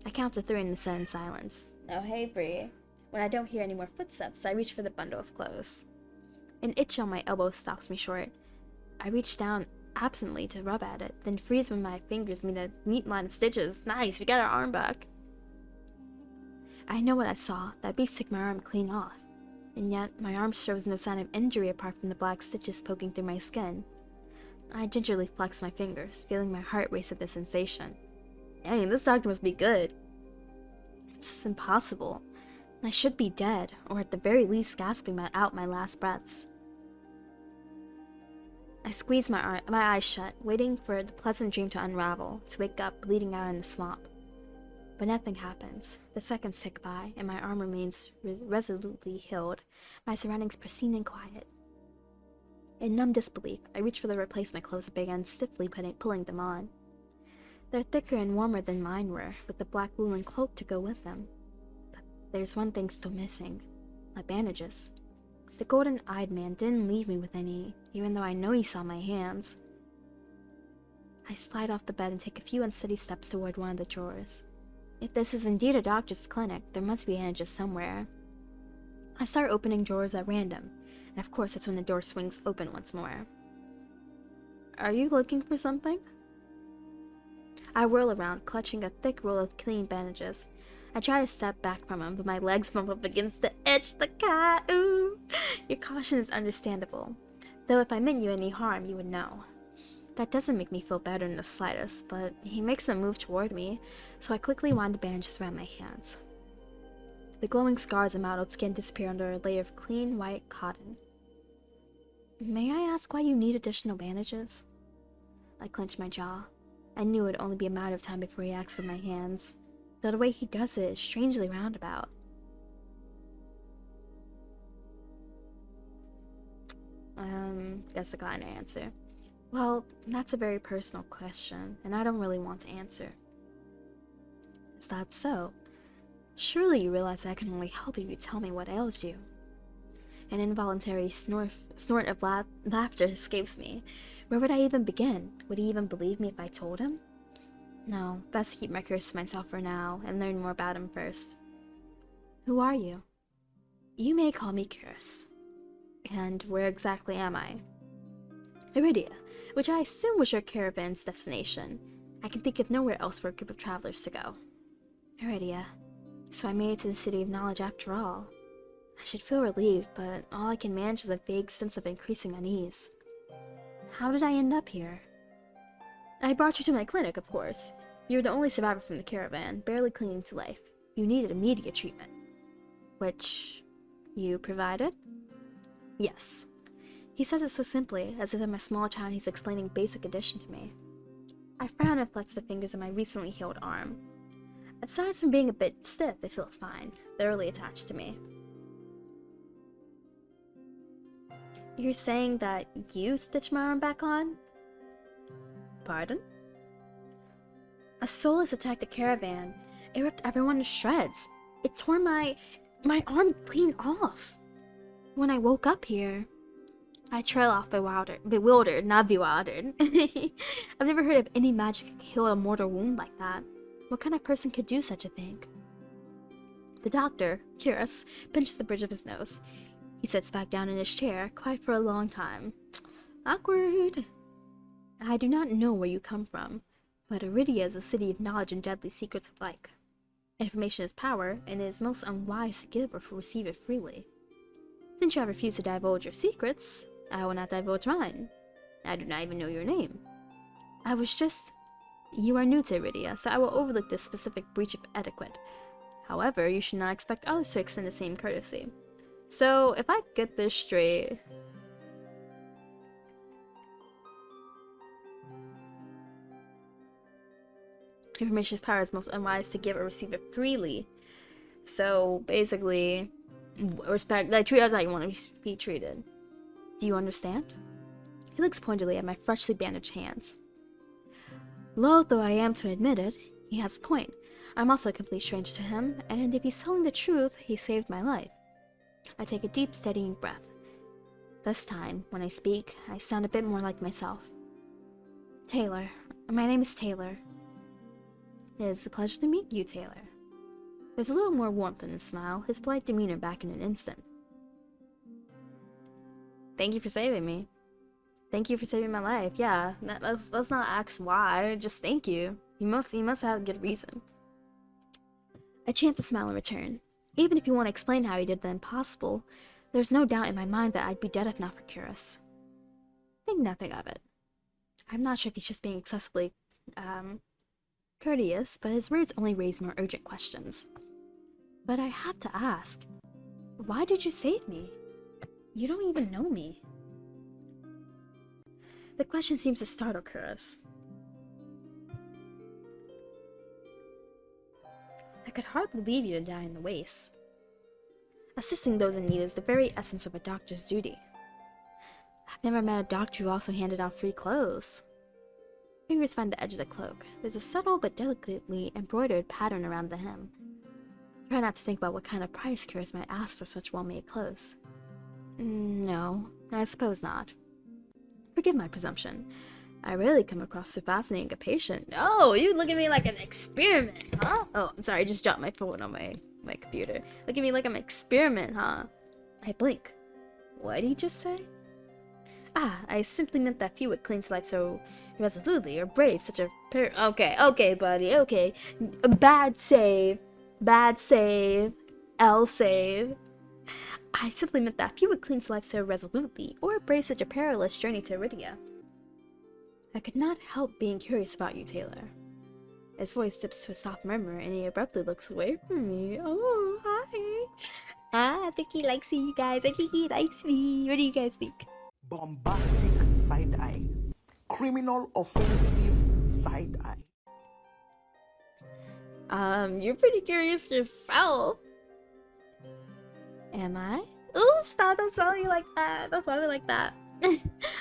I count to 3 and sit in silence. Oh, hey, Bree. When I don't hear any more footsteps, I reach for the bundle of clothes. An itch on my elbow stops me short. I reach down absently to rub at it, then freeze when my fingers meet a neat line of stitches. Nice, we got our arm back. I know what I saw. That beast took my arm clean off. And yet, my arm shows no sign of injury apart from the black stitches poking through my skin. I gingerly flex my fingers, feeling my heart race at the sensation. Dang, this doctor must be good. It's just impossible. I should be dead, or at the very least gasping out my last breaths. I squeeze my eyes shut, waiting for the pleasant dream to unravel, to wake up bleeding out in the swamp. But nothing happens. The seconds tick by, and my arm remains resolutely healed, my surroundings pristine and quiet. In numb disbelief, I reach for the replacement clothes and begin stiffly pulling them on. They're thicker and warmer than mine were, with the black woolen cloak to go with them. But there's one thing still missing. My bandages. The golden-eyed man didn't leave me with any, even though I know he saw my hands. I slide off the bed and take a few unsteady steps toward one of the drawers. If this is indeed a doctor's clinic, there must be bandages somewhere. I start opening drawers at random, and of course that's when the door swings open once more. Are you looking for something? I whirl around, clutching a thick roll of clean bandages. I try to step back from him, but my legs bump up against the edge. The cat. Ooh. Your caution is understandable, though if I meant you any harm, you would know. That doesn't make me feel better in the slightest, but he makes a move toward me, so I quickly wind the bandages around my hands. The glowing scars and mottled skin disappear under a layer of clean, white cotton. May I ask why you need additional bandages? I clench my jaw. I knew it would only be a matter of time before he acts with my hands, though the way he does it is strangely roundabout. Guess the kind of answer. Well, that's a very personal question, and I don't really want to answer. Is that so? Surely you realize I can only help if you tell me what ails you. An involuntary snort of laughter escapes me. Where would I even begin? Would he even believe me if I told him? No, best keep my curse to myself for now, and learn more about him first. Who are you? You may call me Curse. And where exactly am I? Iridia, which I assume was your caravan's destination. I can think of nowhere else for a group of travelers to go. Iridia. So I made it to the City of Knowledge after all. I should feel relieved, but all I can manage is a vague sense of increasing unease. How did I end up here? I brought you to my clinic, of course. You were the only survivor from the caravan, barely clinging to life. You needed immediate treatment. Which you provided? Yes. He says it so simply, as if I'm a small child he's explaining basic addition to me. I frown and flex the fingers of my recently healed arm. Aside from being a bit stiff, it feels fine, thoroughly attached to me. You're saying that you stitched my arm back on? Pardon? A soulless attacked the caravan. It ripped everyone to shreds. It tore my arm clean off. When I woke up here, I trail off bewildered, not bewildered. I've never heard of any magic that could heal a mortal wound like that. What kind of person could do such a thing? The doctor, curious, pinches the bridge of his nose. He sits back down in his chair, quiet for a long time. Awkward. I do not know where you come from, but Iridia is a city of knowledge and deadly secrets alike. Information is power, and it is most unwise to give or receive it freely. Since you have refused to divulge your secrets, I will not divulge mine. I do not even know your name. You are new to Iridia, so I will overlook this specific breach of etiquette. However, you should not expect others to extend the same courtesy. So, if I get this straight... Information's power is most unwise to give or receive it freely. So, basically, respect, like, treat us how you want to be treated. Do you understand? He looks pointedly at my freshly bandaged hands. Loath though I am to admit it, he has a point. I'm also a complete stranger to him, and if he's telling the truth, he saved my life. I take a deep, steadying breath. This time, when I speak, I sound a bit more like myself. Taylor. My name is Taylor. It's a pleasure to meet you, Taylor. There's a little more warmth in his smile, his polite demeanor back in an instant. Thank you for saving me. Thank you for saving my life. Yeah, let's not ask why. Just thank you. You must have a good reason. I chance a smile in return. Even if you want to explain how you did the impossible, there's no doubt in my mind that I'd be dead if not for Curious. Think nothing of it. I'm not sure if he's just being excessively, courteous, but his words only raise more urgent questions. But I have to ask, why did you save me? You don't even know me. The question seems to startle Curious. I could hardly leave you to die in the waste. Assisting those in need is the very essence of a doctor's duty. I've never met a doctor who also handed out free clothes. Fingers find the edge of the cloak. There's a subtle but delicately embroidered pattern around the hem. Try not to think about what kind of price Curious might ask for such well-made clothes. No, I suppose not. Forgive my presumption. I rarely come across so fascinating a patient. Oh, you look at me like an experiment, huh? Oh, I'm sorry, I just dropped my phone on my computer. Look at me like I'm an experiment, huh? I blink. What did he just say? Ah, I simply meant that few would cling to life so resolutely or brave such a Okay, buddy, okay. Bad save. L save. I simply meant that few would cling to life so resolutely or brave such a perilous journey to Iridia. I could not help being curious about you, Taylor. His voice dips to a soft murmur, and he abruptly looks away from me. Oh, hi. I think he likes you guys. I think he likes me. What do you guys think? Bombastic side-eye. Criminal offensive side-eye. You're pretty curious yourself. Am I? Ooh, stop, don't tell me like that. Don't tell me like that.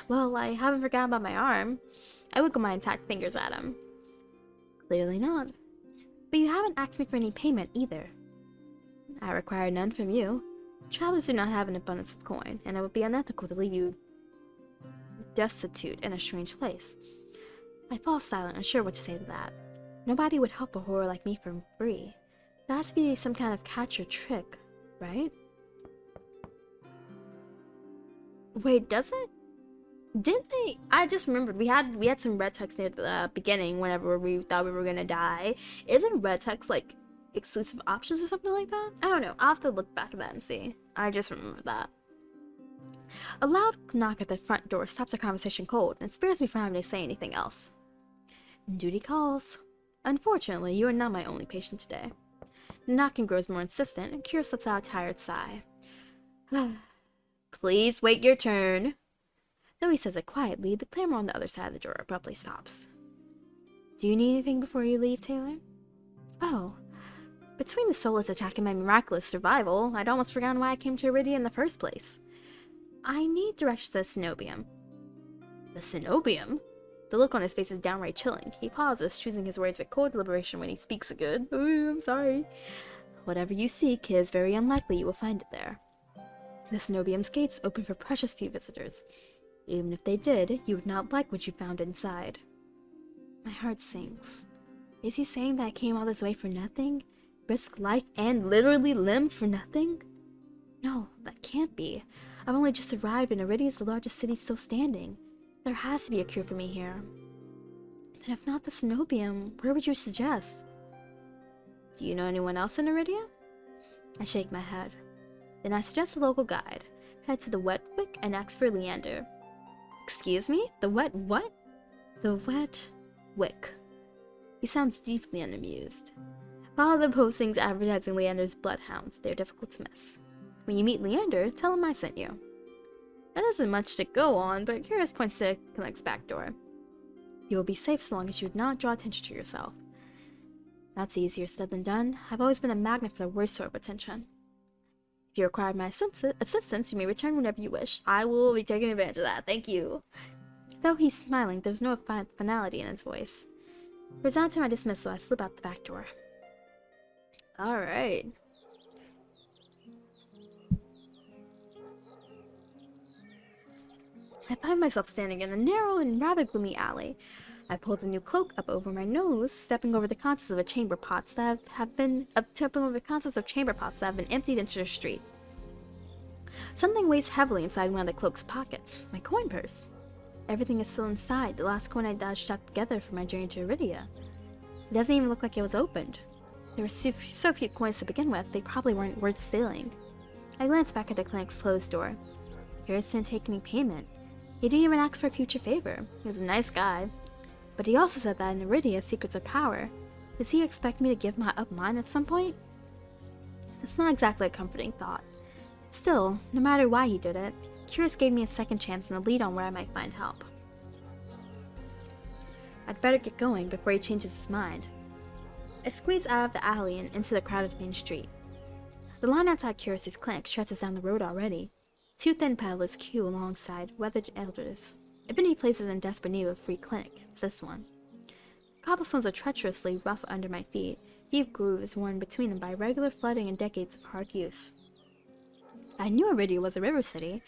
Well, I haven't forgotten about my arm. I wiggle my intact fingers at him. Clearly not. But you haven't asked me for any payment either. I require none from you. Travelers do not have an abundance of coin, and it would be unethical to leave you destitute in a strange place. I fall silent, unsure what to say to that. Nobody would help a horror like me for free. There has to be some kind of catch or trick, right? Wait, does it? Didn't they? I just remembered we had some red text near the beginning whenever we thought we were gonna die. Isn't red text like exclusive options or something like that? I don't know. I'll have to look back at that and see. I just remember that. A loud knock at the front door stops the conversation cold and spares me from having to say anything else. Duty calls. Unfortunately, you are not my only patient today. The knocking grows more insistent, and Kira lets out a tired sigh. Please wait your turn. Though he says it quietly, the clamor on the other side of the door abruptly stops. Do you need anything before you leave, Taylor? Oh, between the soulless attack and my miraculous survival, I'd almost forgotten why I came to Iridia in the first place. I need directions to the Cenobium. The Cenobium? The look on his face is downright chilling. He pauses, choosing his words with cold deliberation when he speaks a good. Ooh, I'm sorry. Whatever you seek, it is very unlikely you will find it there. The Cenobium's gates open for precious few visitors. Even if they did, you would not like what you found inside. My heart sinks. Is he saying that I came all this way for nothing? Risk life and literally limb for nothing? No, that can't be. I've only just arrived and Iridia is the largest city still standing. There has to be a cure for me here. Then if not the Cenobium, where would you suggest? Do you know anyone else in Iridia? I shake my head. Then I suggest a local guide. Head to the Wet Wick and ask for Leander. Excuse me? The Wet what? The Wet Wick. He sounds deeply unamused. Follow the postings advertising Leander's bloodhounds. They are difficult to miss. When you meet Leander, tell him I sent you. That isn't much to go on, but Curious points to the next back door. You will be safe so long as you do not draw attention to yourself. That's easier said than done. I've always been a magnet for the worst sort of attention. If you require my assistance, you may return whenever you wish. I will be taking advantage of that. Thank you. Though he's smiling, there's no finality in his voice. Resigned to my dismissal, I slip out the back door. Alright. I find myself standing in a narrow and rather gloomy alley. I pulled the new cloak up over my nose, stepping over the contents of chamber pots that have been emptied into the street. Something weighs heavily inside one of the cloak's pockets, my coin purse. Everything is still inside, the last coin I dodged up together for my journey to Iridia. It doesn't even look like it was opened. There were so few coins to begin with, they probably weren't worth stealing. I glanced back at the clinic's closed door. Harris didn't take any payment. He didn't even ask for a future favor. He was a nice guy. But he also said that in Iridia, secrets are power. Does he expect me to give up mine at some point? It's not exactly a comforting thought. Still, no matter why he did it, Curious gave me a second chance and a lead on where I might find help. I'd better get going before he changes his mind. I squeezed out of the alley and into the crowded main street. The line outside Curious's clinic stretches down the road already. Two thin peddlers queue alongside weathered elders. If any place is in desperate need of a free clinic, it's this one. Cobblestones are treacherously rough under my feet, deep grooves worn between them by regular flooding and decades of hard use. I knew Iridia was a river city,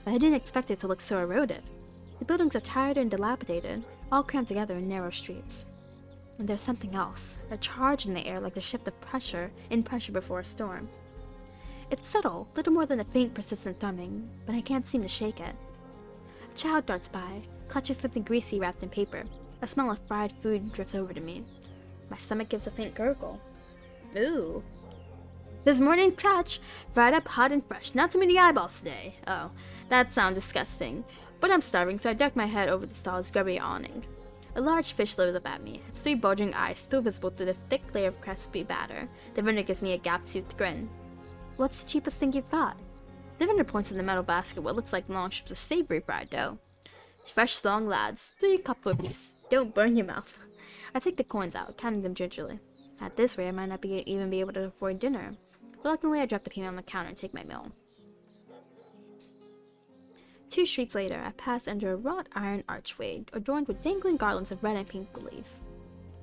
but I didn't expect it to look so eroded. The buildings are tired and dilapidated, all crammed together in narrow streets. And there's something else, a charge in the air like the shift of pressure before a storm. It's subtle, little more than a faint, persistent thrumming, but I can't seem to shake it. A child darts by, clutches something greasy wrapped in paper. A smell of fried food drifts over to me. My stomach gives a faint gurgle. Ooh. This morning touch, fried up hot and fresh. Not too many eyeballs today. Oh, that sounds disgusting. But I'm starving, so I duck my head over the stall's grubby awning. A large fish looks up at me, its three bulging eyes still visible through the thick layer of crispy batter. The vendor gives me a gap-toothed grin. What's the cheapest thing you've got? The vendor points in the metal basket what looks like long strips of savory fried dough. Fresh long lads, 3 cup for a piece. Don't burn your mouth. I take the coins out, counting them gingerly. At this rate, I might not even be able to afford dinner. Reluctantly, I drop the payment on the counter and take my meal. 2 streets later, I pass under a wrought iron archway adorned with dangling garlands of red and pink lilies.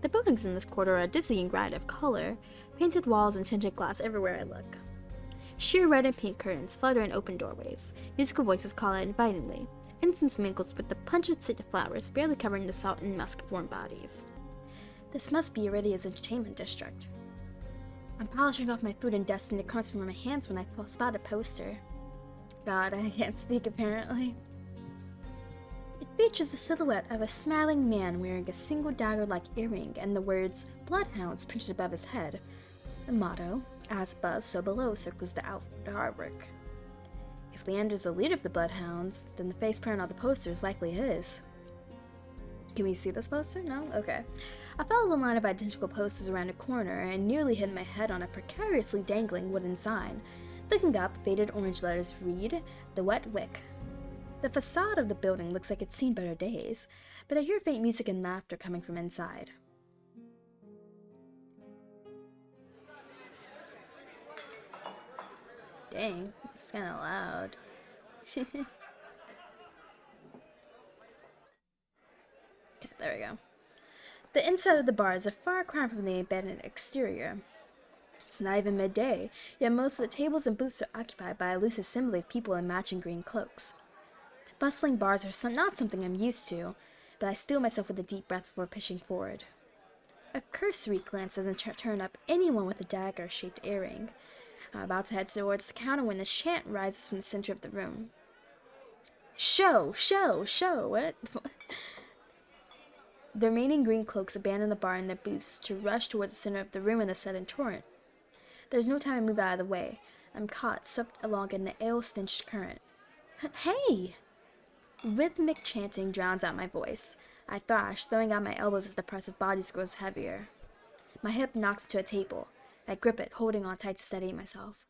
The buildings in this quarter are a dizzying riot of color, painted walls and tinted glass everywhere I look. Sheer red and pink curtains flutter in open doorways. Musical voices call out invitingly. Incense mingles with the pungent scent of flowers, barely covering the salt and musk of warm bodies. This must be Iridia's entertainment district. I'm polishing off my food and dusting the crumbs from my hands when I spot a poster. God, I can't speak apparently. It features the silhouette of a smiling man wearing a single dagger-like earring and the words Bloodhounds printed above his head. The motto, as above, so below, circles the artwork. If Leander's the leader of the Bloodhounds, then the face print on the poster is likely his. Can we see this poster? No? Okay. I followed the line of identical posters around a corner and nearly hit my head on a precariously dangling wooden sign. Looking up, faded orange letters read, The Wet Wick. The facade of the building looks like it's seen better days, but I hear faint music and laughter coming from inside. Dang, it's kinda loud. Okay, there we go. The inside of the bar is a far cry from the abandoned exterior. It's not even midday, yet most of the tables and booths are occupied by a loose assembly of people in matching green cloaks. Bustling bars are not something I'm used to, but I steel myself with a deep breath before pushing forward. A cursory glance doesn't turn up anyone with a dagger-shaped earring. I'm about to head towards the counter when a chant rises from the center of the room. Show! What? The remaining green cloaks abandon the bar and their booths to rush towards the center of the room in the sudden torrent. There's no time to move out of the way. I'm caught, swept along in the ale-stinched current. Hey! Rhythmic chanting drowns out my voice. I thrash, throwing out my elbows as the press of bodies grows heavier. My hip knocks into a table. I grip it, holding on tight to steady myself.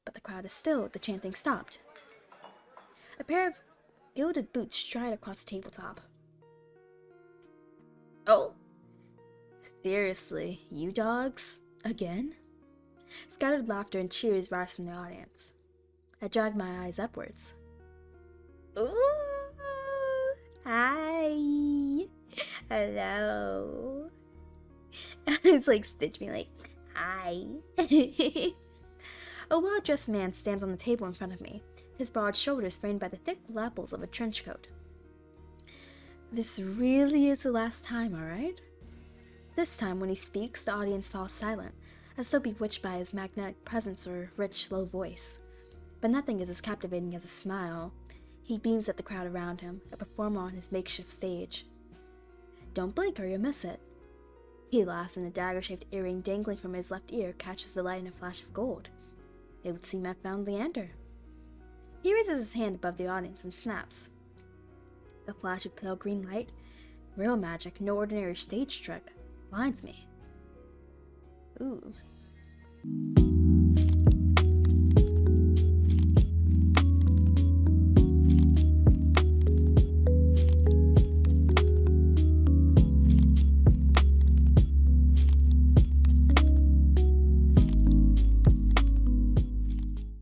But the crowd is still. The chanting stopped. A pair of gilded boots stride across the tabletop. Oh! Seriously, you dogs? Again? Scattered laughter and cheers rise from the audience. I drag my eyes upwards. Ooh! Hi! Hello! It's like Stitch me, like, hi! A well-dressed man stands on the table in front of me, his broad shoulders framed by the thick lapels of a trench coat. This really is the last time, alright? This time, when he speaks, the audience falls silent, as though bewitched by his magnetic presence or rich, low voice. But nothing is as captivating as a smile. He beams at the crowd around him, a performer on his makeshift stage. Don't blink or you'll miss it. He laughs, and the dagger-shaped earring dangling from his left ear catches the light in a flash of gold. It would seem I've found Leander. He raises his hand above the audience and snaps. A flash of pale green light, real magic, no ordinary stage trick, blinds me. Ooh.